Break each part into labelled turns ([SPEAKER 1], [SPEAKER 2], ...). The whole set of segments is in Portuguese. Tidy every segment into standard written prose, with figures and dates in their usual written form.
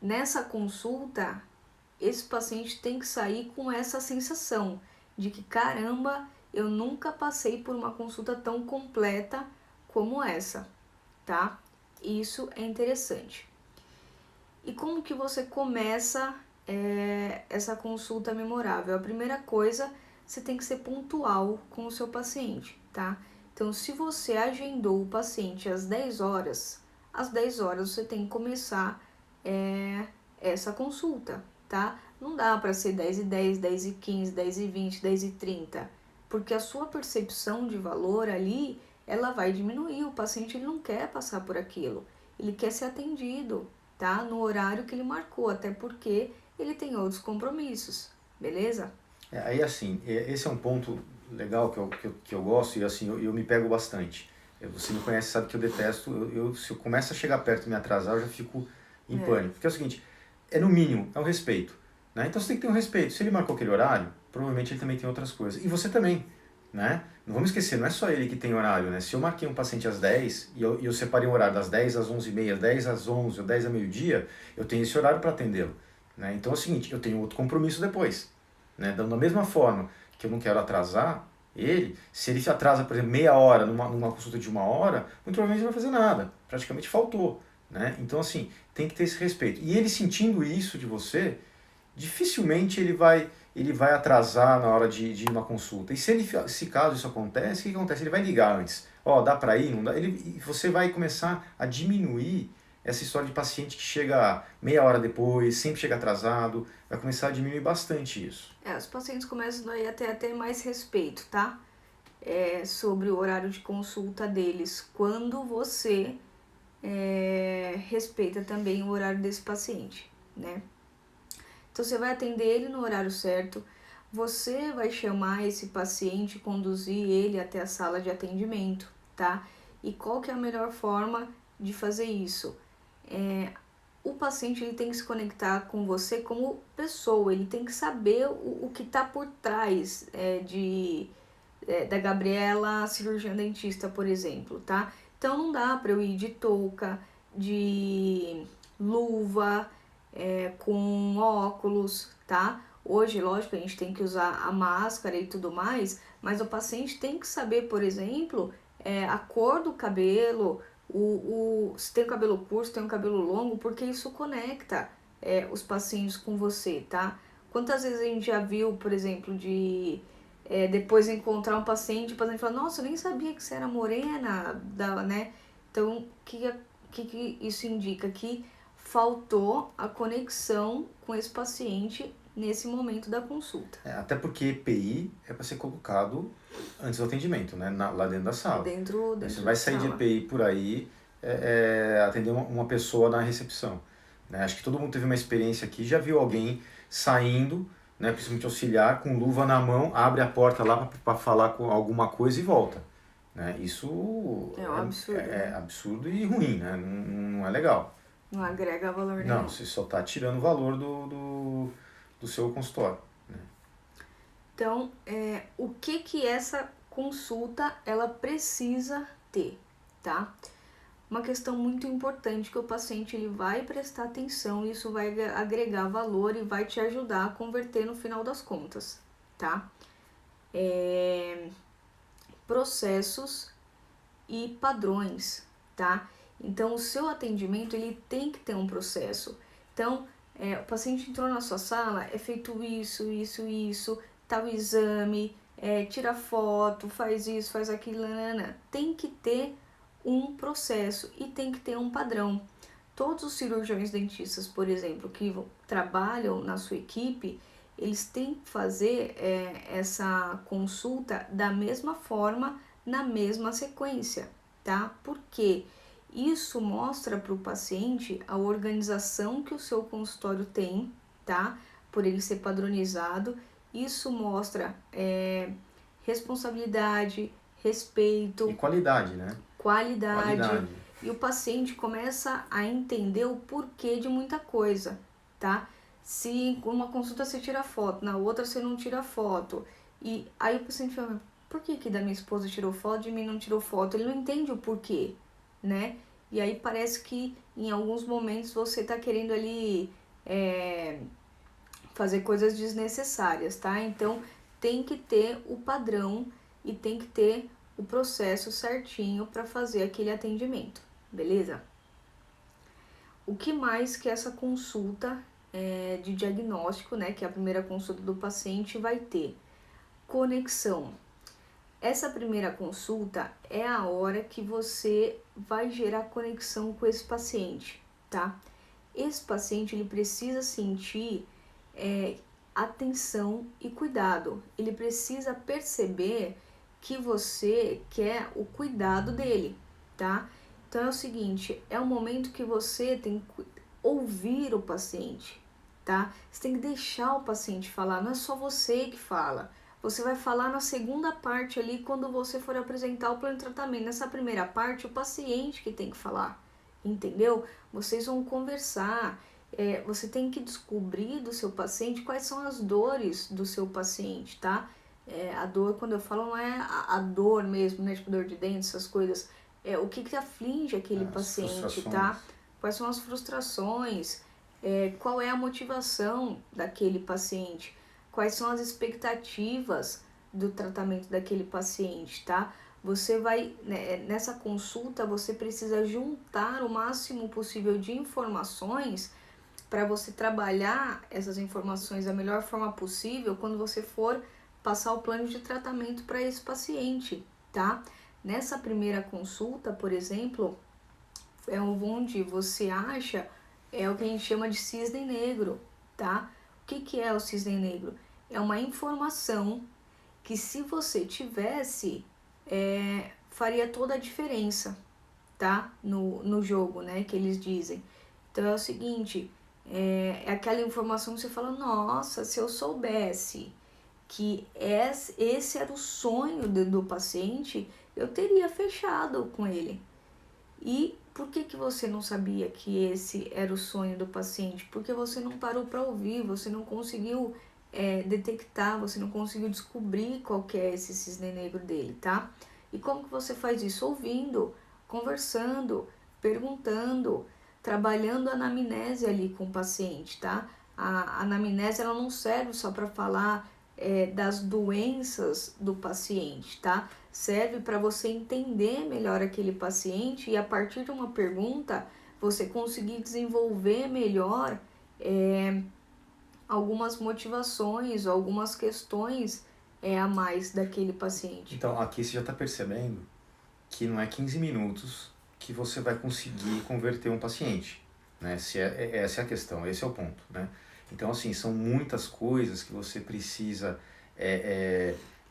[SPEAKER 1] nessa consulta, esse paciente tem que sair com essa sensação de que, caramba, eu nunca passei por uma consulta tão completa como essa, tá? Isso é interessante. E como que você começa essa consulta memorável? A primeira coisa, você tem que ser pontual com o seu paciente, tá? Então, se você agendou o paciente às 10 horas, às 10 horas você tem que começar essa consulta, tá? Não dá para ser 10h10, 10h15, 10h20, 10h30, porque a sua percepção de valor ali, ela vai diminuir. O paciente ele não quer passar por aquilo, ele quer ser atendido, tá? No horário que ele marcou, até porque ele tem outros compromissos, beleza?
[SPEAKER 2] Aí assim, esse é um ponto legal que eu gosto e assim, eu me pego bastante. Você me conhece, sabe que eu detesto, se eu começo a chegar perto e me atrasar, eu já fico em pânico. Porque é o seguinte, no mínimo, é um respeito. Né? Então você tem que ter um respeito. Se ele marcou aquele horário, provavelmente ele também tem outras coisas. E você também. Né? Não vamos esquecer, não é só ele que tem horário. Né? Se eu marquei um paciente às 10 e eu separei um horário das 10 às 11h30, 10 às 11 ou 10 a meio-dia, eu tenho esse horário para atendê-lo. Né? Então é o seguinte, eu tenho outro compromisso depois. Né? Então, da mesma forma que eu não quero atrasar ele, se ele se atrasa, por exemplo, meia hora numa consulta de 1 hora, muito provavelmente não vai fazer nada, praticamente faltou. Né? Então, assim, tem que ter esse respeito. E ele sentindo isso de você, dificilmente ele vai atrasar na hora de ir numa consulta. E se caso isso acontece, o que acontece? Ele vai ligar antes. Ó, dá para ir? Não dá? E você vai começar a diminuir essa história de paciente que chega meia hora depois, sempre chega atrasado, vai começar a diminuir bastante isso.
[SPEAKER 1] Os pacientes começam aí a ter até mais respeito, tá? Sobre o horário de consulta deles, quando você respeita também o horário desse paciente, né? Então você vai atender ele no horário certo, você vai chamar esse paciente, conduzir ele até a sala de atendimento, tá? E qual que é a melhor forma de fazer isso? O paciente ele tem que se conectar com você como pessoa, ele tem que saber o que está por trás da Gabriela, cirurgiã dentista, por exemplo, tá? Então não dá para eu ir de touca, de luva, com óculos, tá? Hoje, lógico, a gente tem que usar a máscara e tudo mais, mas o paciente tem que saber, por exemplo, a cor do cabelo, se tem o cabelo curto, se tem o cabelo longo, porque isso conecta os pacientes com você, tá? Quantas vezes a gente já viu, por exemplo, depois encontrar um paciente, o paciente fala, nossa, eu nem sabia que você era morena, né? Então, o que isso indica? Que faltou a conexão com esse paciente nesse momento da consulta.
[SPEAKER 2] Até porque EPI é para ser colocado antes do atendimento, né? Lá dentro da sala.
[SPEAKER 1] Dentro
[SPEAKER 2] Você
[SPEAKER 1] da
[SPEAKER 2] vai sair de
[SPEAKER 1] sala.
[SPEAKER 2] EPI por aí, atender uma pessoa na recepção. Né? Acho que todo mundo teve uma experiência aqui, já viu alguém saindo, né, principalmente auxiliar, com luva na mão, abre a porta lá para falar com alguma coisa e volta. Né? Isso
[SPEAKER 1] É um absurdo, né?
[SPEAKER 2] absurdo e ruim, né? Não é legal.
[SPEAKER 1] Não agrega valor nenhum.
[SPEAKER 2] Não, você só está tirando o valor do seu consultório. Né?
[SPEAKER 1] Então, o que essa consulta ela precisa ter, tá? Uma questão muito importante que o paciente ele vai prestar atenção e isso vai agregar valor e vai te ajudar a converter no final das contas, tá? Processos e padrões, tá? Então, o seu atendimento ele tem que ter um processo. Então, o paciente entrou na sua sala, é feito isso, tal exame, tira foto, faz isso, faz aquilo, nanana. Tem que ter um processo e tem que ter um padrão. Todos os cirurgiões dentistas, por exemplo, que trabalham na sua equipe, eles têm que fazer essa consulta da mesma forma, na mesma sequência, tá? Porque isso mostra para o paciente a organização que o seu consultório tem, tá? Por ele ser padronizado, isso mostra responsabilidade, respeito.
[SPEAKER 2] E qualidade, né?
[SPEAKER 1] Qualidade. E o paciente começa a entender o porquê de muita coisa, tá? Se uma consulta você tira foto, na outra você não tira foto. E aí o paciente fala, por que da minha esposa tirou foto e de mim não tirou foto? Ele não entende o porquê, né? e aí parece que em alguns momentos você está querendo ali fazer coisas desnecessárias, tá? Então tem que ter o padrão e tem que ter o processo certinho para fazer aquele atendimento, beleza? O que mais que essa consulta de diagnóstico, né, que é a primeira consulta do paciente, vai ter? Conexão. Essa primeira consulta é a hora que você vai gerar conexão com esse paciente, tá? Esse paciente, ele precisa sentir atenção e cuidado. Ele precisa perceber que você quer o cuidado dele, tá? Então é o seguinte, é um momento que você tem que ouvir o paciente, tá? Você tem que deixar o paciente falar, não é só você que fala. Você vai falar na segunda parte ali, quando você for apresentar o plano de tratamento. Nessa primeira parte, o paciente que tem que falar, entendeu? Vocês vão conversar, você tem que descobrir do seu paciente quais são as dores do seu paciente, tá? A dor, quando eu falo, não é a dor mesmo, né? Tipo dor de dente, essas coisas. O que aflige aquele paciente, tá? Quais são as frustrações, qual é a motivação daquele paciente, quais são as expectativas do tratamento daquele paciente, tá? Você vai, nessa consulta, você precisa juntar o máximo possível de informações para você trabalhar essas informações da melhor forma possível quando você for passar o plano de tratamento para esse paciente, tá? Nessa primeira consulta, por exemplo, é onde você acha, é o que a gente chama de cisne negro, tá? O que é o cisne negro? É uma informação que, se você tivesse, faria toda a diferença, tá? No jogo, né? Que eles dizem. Então é o seguinte, é aquela informação que você fala, nossa, se eu soubesse que esse era o sonho do paciente, eu teria fechado com ele. E por que você não sabia que esse era o sonho do paciente? Porque você não parou para ouvir, você não conseguiu detectar, você não conseguiu descobrir qual que é esse cisne negro dele, tá? E como que você faz isso? Ouvindo, conversando, perguntando, trabalhando a anamnese ali com o paciente, tá? A anamnese, ela não serve só para falar das doenças do paciente, tá? Serve para você entender melhor aquele paciente e, a partir de uma pergunta, você conseguir desenvolver melhor algumas motivações ou algumas questões a mais daquele paciente.
[SPEAKER 2] Então, aqui você já está percebendo que não é 15 minutos que você vai conseguir converter um paciente, né? Essa é a questão, esse é o ponto, né? Então, assim, são muitas coisas que você precisa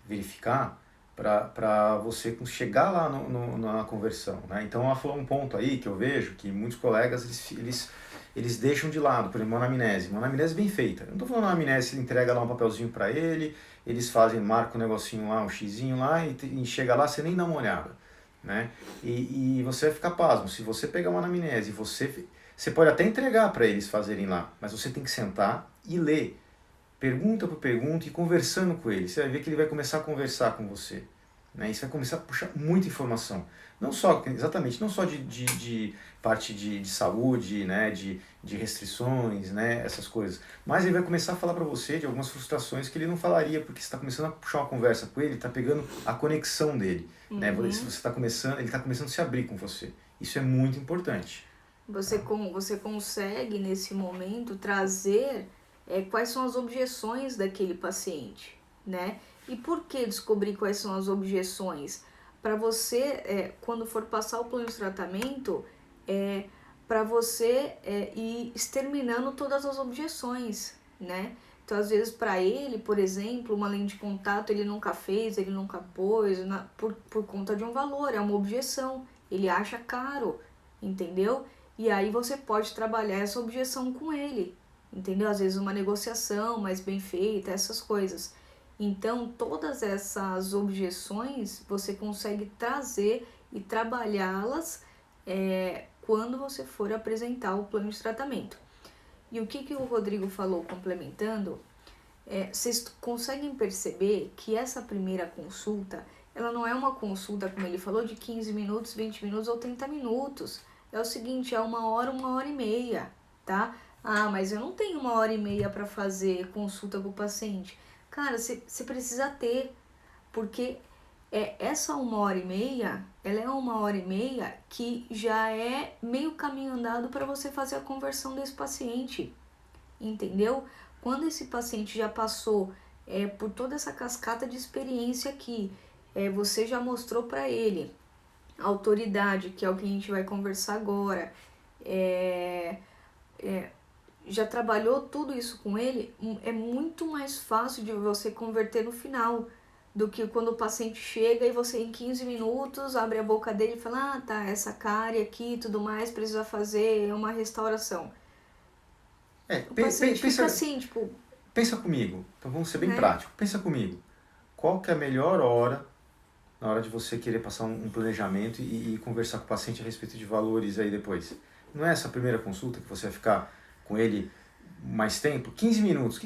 [SPEAKER 2] verificar para você chegar lá na conversão, né? Então, ela falou um ponto aí que eu vejo que muitos colegas, eles deixam de lado, por exemplo, uma anamnese bem feita. Eu não estou falando uma anamnese, você entrega lá um papelzinho para ele, eles marcam um negocinho lá, um xizinho lá, e chega lá, você nem dá uma olhada, né? E você vai ficar pasmo. Se você pegar uma anamnese, você pode até entregar para eles fazerem lá, mas você tem que sentar e ler, pergunta por pergunta, e conversando com ele. Você vai ver que ele vai começar a conversar com você, né? E você vai começar a puxar muita informação. Não só de parte de saúde, né? de restrições, né? Essas coisas. Mas ele vai começar a falar para você de algumas frustrações que ele não falaria, porque você está começando a puxar uma conversa com ele, está pegando a conexão dele. Né? Ele está começando a se abrir com você. Isso é muito importante.
[SPEAKER 1] Você consegue, nesse momento, trazer quais são as objeções daquele paciente, né? E por que descobrir quais são as objeções? Para você, quando for passar o plano de tratamento, para você ir exterminando todas as objeções, né? Então, às vezes, para ele, por exemplo, uma lente de contato ele nunca fez, ele nunca pôs, por conta de um valor, é uma objeção. Ele acha caro, entendeu? E aí você pode trabalhar essa objeção com ele, entendeu? Às vezes uma negociação mais bem feita, essas coisas. Então, todas essas objeções você consegue trazer e trabalhá-las quando você for apresentar o plano de tratamento. E o que o Rodrigo falou complementando, vocês conseguem perceber que essa primeira consulta, ela não é uma consulta, como ele falou, de 15 minutos, 20 minutos ou 30 minutos. é o seguinte, é 1 hora e meia, tá? Ah, mas eu não tenho 1 hora e meia para fazer consulta com o paciente. Cara, você precisa ter, porque essa 1 hora e meia, ela é 1 hora e meia que já é meio caminho andado para você fazer a conversão desse paciente, entendeu? Quando esse paciente já passou por toda essa cascata de experiência aqui, você já mostrou para ele a autoridade, que é o que a gente vai conversar agora, é, já trabalhou tudo isso com ele, é muito mais fácil de você converter no final do que quando o paciente chega e você em 15 minutos abre a boca dele e fala, ah, tá, essa cárie aqui e tudo mais, precisa fazer uma restauração. O paciente fica assim, tipo...
[SPEAKER 2] Pensa comigo, então vamos ser bem
[SPEAKER 1] né?
[SPEAKER 2] prático, pensa comigo, qual que é a melhor hora na hora de você querer passar um planejamento e conversar com o paciente a respeito de valores aí depois? Não é essa primeira consulta que você vai ficar com ele mais tempo? 15 minutos.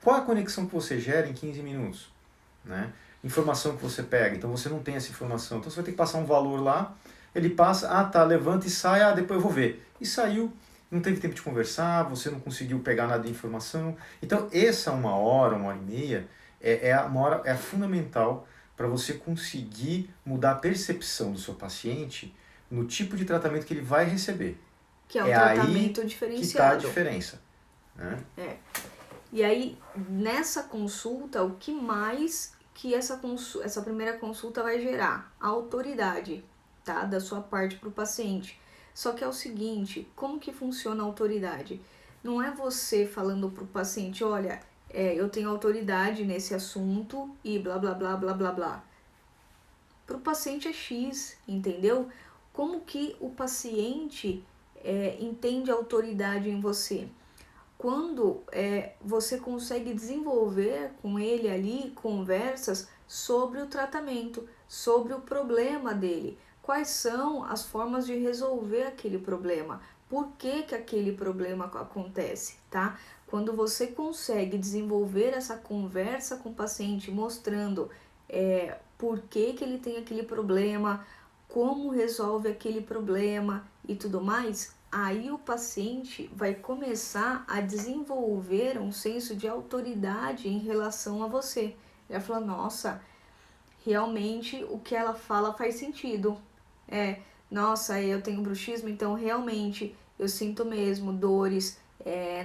[SPEAKER 2] Qual é a conexão que você gera em 15 minutos? Né? Informação que você pega. Então você não tem essa informação. Então você vai ter que passar um valor lá. Ele passa, ah tá, levanta e sai, depois eu vou ver. E saiu, não teve tempo de conversar, você não conseguiu pegar nada de informação. Então essa 1 hora, 1 hora e meia, é fundamental para você conseguir mudar a percepção do seu paciente no tipo de tratamento que ele vai receber.
[SPEAKER 1] Que é um tratamento
[SPEAKER 2] aí
[SPEAKER 1] diferenciado.
[SPEAKER 2] que está a diferença. Né?
[SPEAKER 1] E aí, nessa consulta, o que mais que essa primeira consulta vai gerar? A autoridade, tá? Da sua parte para o paciente. Só que é o seguinte, como que funciona a autoridade? Não é você falando para o paciente, olha, eu tenho autoridade nesse assunto e blá, blá, blá, blá, blá, blá. Para o paciente é X, entendeu? Como que o paciente entende a autoridade em você? Quando você consegue desenvolver com ele ali conversas sobre o tratamento, sobre o problema dele, quais são as formas de resolver aquele problema, por que aquele problema acontece, tá? Quando você consegue desenvolver essa conversa com o paciente, mostrando por que ele tem aquele problema, como resolve aquele problema e tudo mais, aí o paciente vai começar a desenvolver um senso de autoridade em relação a você. Ele vai falar, nossa, realmente o que ela fala faz sentido. Nossa, eu tenho bruxismo, então realmente eu sinto mesmo dores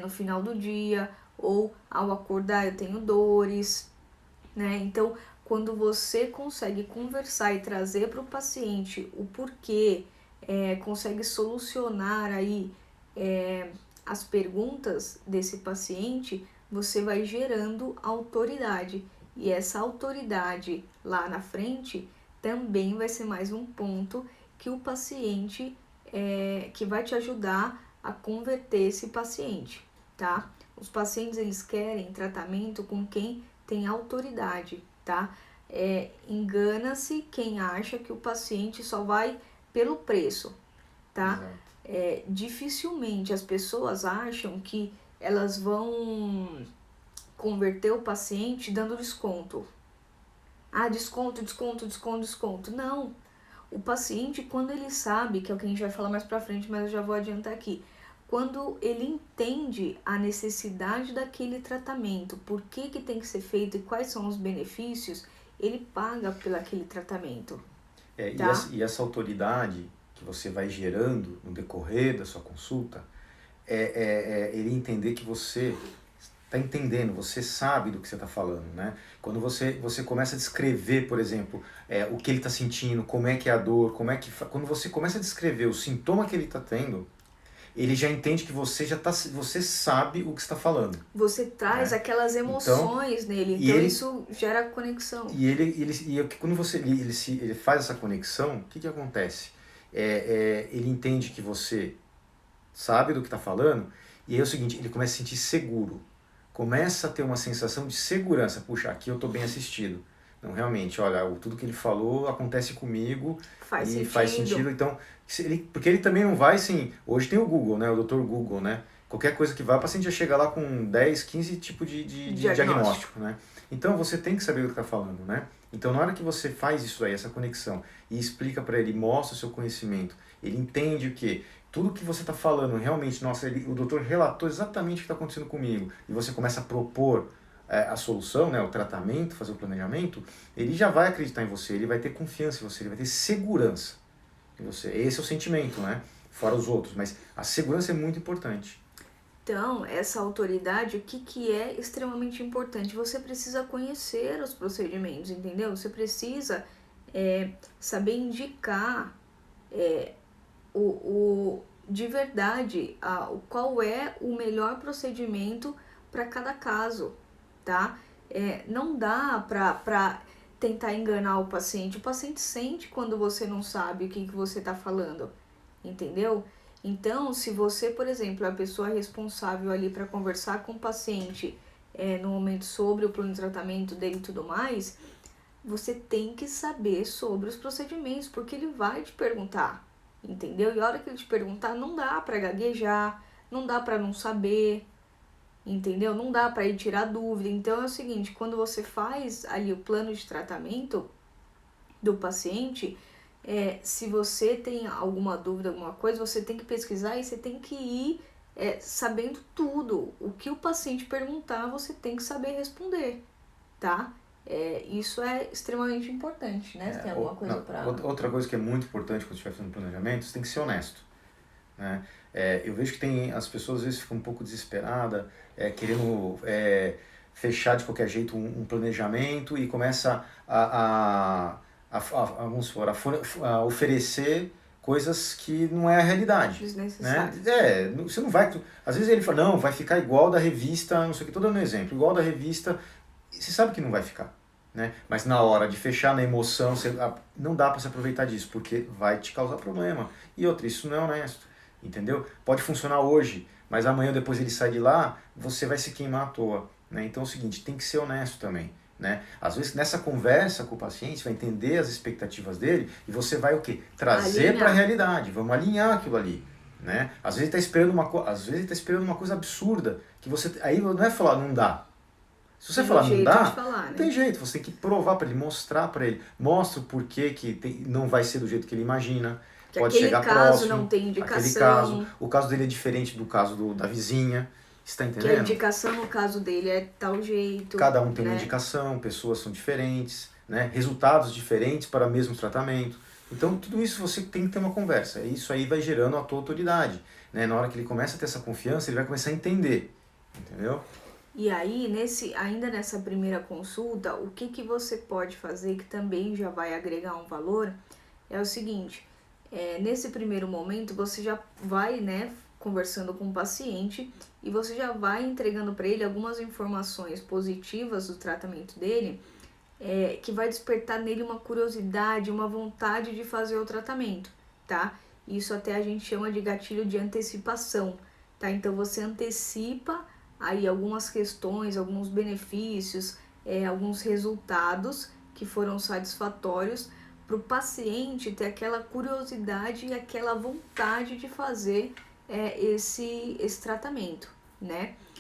[SPEAKER 1] no final do dia, ou ao acordar eu tenho dores, né? Então, quando você consegue conversar e trazer para o paciente o porquê, consegue solucionar aí as perguntas desse paciente, você vai gerando autoridade. E essa autoridade lá na frente também vai ser mais um ponto que o paciente, que vai te ajudar a converter esse paciente, tá? Os pacientes, eles querem tratamento com quem tem autoridade, tá? Engana-se quem acha que o paciente só vai pelo preço, tá? Dificilmente as pessoas acham que elas vão converter o paciente dando desconto. Desconto, desconto, desconto, desconto. Não. O paciente, quando ele sabe, que é o que a gente vai falar mais pra frente, mas eu já vou adiantar aqui, quando ele entende a necessidade daquele tratamento, por que tem que ser feito e quais são os benefícios, ele paga pelo aquele tratamento. Tá?
[SPEAKER 2] E essa autoridade que você vai gerando no decorrer da sua consulta, ele entender que você está entendendo, você sabe do que você está falando, né? Quando você começa a descrever, por exemplo, o que ele está sentindo, como é que é a dor, quando você começa a descrever o sintoma que ele está tendo, ele já entende que você sabe o que está falando.
[SPEAKER 1] Você traz aquelas emoções nele, então isso gera conexão.
[SPEAKER 2] E quando ele faz essa conexão, o que acontece? Ele entende que você sabe do que está falando, e aí é o seguinte, ele começa a se sentir seguro. Começa a ter uma sensação de segurança. Puxa, aqui eu estou bem assistido. Não, realmente, olha, tudo que ele falou acontece comigo faz sentido. Então, porque ele também não vai assim... Hoje tem o Google, né? O Dr. Google, né? Qualquer coisa que vá, o paciente já chega lá com 10, 15 tipos de diagnóstico, né? Então você tem que saber o que está falando, né? Então na hora que você faz isso aí, essa conexão, e explica para ele, mostra o seu conhecimento, ele entende o que tudo que você está falando, realmente, nossa, o doutor relatou exatamente o que está acontecendo comigo, e você começa a propor a solução, né, o tratamento, fazer o planejamento, ele já vai acreditar em você, ele vai ter confiança em você, ele vai ter segurança em você. Esse é o sentimento, né? Fora os outros, mas a segurança é muito importante.
[SPEAKER 1] Então, essa autoridade, o que é extremamente importante? Você precisa conhecer os procedimentos, entendeu? Você precisa saber indicar de verdade qual é o melhor procedimento para cada caso, tá? Não dá para tentar enganar o paciente sente quando você não sabe o que você está falando, entendeu? Então, se você, por exemplo, é a pessoa responsável ali para conversar com o paciente no momento sobre o plano de tratamento dele e tudo mais, você tem que saber sobre os procedimentos, porque ele vai te perguntar, entendeu? E a hora que ele te perguntar, não dá para gaguejar, não dá para não saber, entendeu? Não dá para ir tirar dúvida. Então é o seguinte, quando você faz ali o plano de tratamento do paciente, se você tem alguma dúvida, alguma coisa, você tem que pesquisar e você tem que ir sabendo tudo. O que o paciente perguntar, você tem que saber responder, tá? Isso é extremamente importante, né? Você tem alguma coisa para...
[SPEAKER 2] Outra coisa que é muito importante quando estiver fazendo planejamento, você tem que ser honesto, né? Eu vejo que as pessoas às vezes ficam um pouco desesperadas, querendo fechar de qualquer jeito um planejamento e começa vamos supor, a oferecer coisas que não é a realidade, né? Você não vai... Às vezes ele fala, não, vai ficar igual da revista, não sei o que, estou dando um exemplo, igual da revista, você sabe que não vai ficar, né? Mas na hora de fechar na emoção, não dá para se aproveitar disso, porque vai te causar problema. E outra, isso não é honesto, entendeu? Pode funcionar hoje, mas amanhã depois ele sai de lá, você vai se queimar à toa, né? Então é o seguinte, tem que ser honesto também, né? Às vezes nessa conversa com o paciente, você vai entender as expectativas dele e você vai o quê? Trazer para a realidade, vamos alinhar aquilo ali, né? Às vezes ele está esperando uma coisa absurda, que você aí não é falar não dá. Se você falar não dá, não tem jeito, você tem que provar para ele, mostrar para ele, mostra o porquê que não vai ser do jeito que ele imagina,
[SPEAKER 1] que
[SPEAKER 2] pode chegar próximo,
[SPEAKER 1] não tem indicação.
[SPEAKER 2] Aquele caso, o caso dele é diferente do caso da vizinha, você está entendendo?
[SPEAKER 1] Que a indicação no caso dele é tal jeito.
[SPEAKER 2] Cada um tem uma indicação, pessoas são diferentes, né? Resultados diferentes para o mesmo tratamento. Então tudo isso você tem que ter uma conversa, e isso aí vai gerando a tua autoridade, né? Na hora que ele começa a ter essa confiança, ele vai começar a entender, entendeu?
[SPEAKER 1] E aí, ainda nessa primeira consulta, o que você pode fazer, que também já vai agregar um valor, é o seguinte, nesse primeiro momento, você já vai, né, conversando com o paciente e você já vai entregando para ele algumas informações positivas do tratamento dele, que vai despertar nele uma curiosidade, uma vontade de fazer o tratamento, tá? Isso até a gente chama de gatilho de antecipação, tá? Então você antecipa aí algumas questões, alguns benefícios, alguns resultados que foram satisfatórios para o paciente ter aquela curiosidade e aquela vontade de fazer esse tratamento, né?